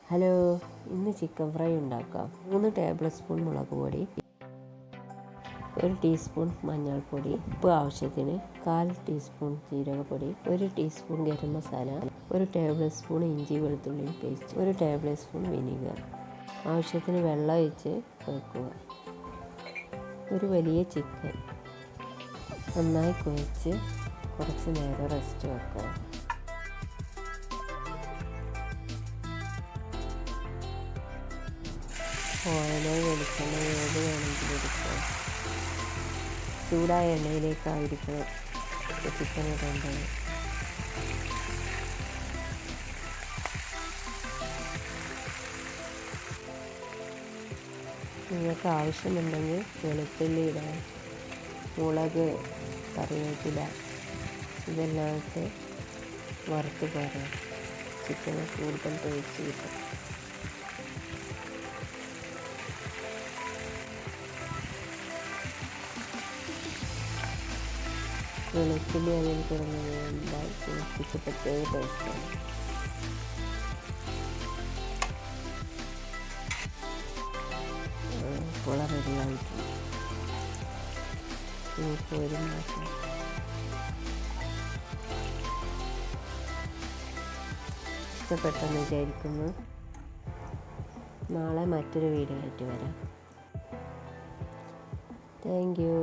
Hello, ഇന്ന് chicken fry ഉണ്ടാക്കാം. 3 table spoon മുളക് പൊടി, 1 ടീസ്പൂൺ മഞ്ഞൾപ്പൊടി, ഉപ്പ് ആവശ്യത്തിന്, 1/4 ടീസ്പൂൺ ജീരകപ്പൊടി, 1 teaspoon garam masala, 1 tablespoon ഇഞ്ചി വെളുത്തുള്ളി പേസ്റ്റ്, 1 ടേബിൾ സ്പൂൺ വിനീഗർ. ആവശ്യത്തിന് വെള്ളം ഒഴിച്ച് കുഴക്കുക. ഒരു വലിയ ചിക്കൻ നന്നായി കുഴച്ച് കുറച്ച് നേരം റെസ്റ്റ് വെക്കുക. ഓയിലോ വെളിച്ചെണ്ണ ഏത് വേണമെങ്കിലും എടുക്കുക. ചൂടായ എണ്ണയിലേക്കായിരിക്കണം ചിക്കൻ ഇടേണ്ടത്. നിങ്ങൾക്ക് ആവശ്യമുണ്ടെങ്കിൽ വെളുത്തുള്ളി ഇടാം, മുളക്, കറിവേപ്പില ഇതെല്ലാം ഇട്ട് വറുത്ത് പോരാം. ചിക്കന് കൂടുതൽ ടേസ്റ്റ് കിട്ടും. വെളുത്തുള്ളി അതിൽ കിടന്ന് വേണ്ടാൽ കുളിപ്പിച്ച് പ്രത്യേക ടേസ്റ്റാണ്. പുള റെഡിയായിട്ടുണ്ട്. ഒരു മാസം ഇഷ്ടപ്പെട്ടെന്ന് വിചാരിക്കുന്നു. നാളെ മറ്റൊരു വീഡിയോ ആയിട്ട് വരാം. Thank you.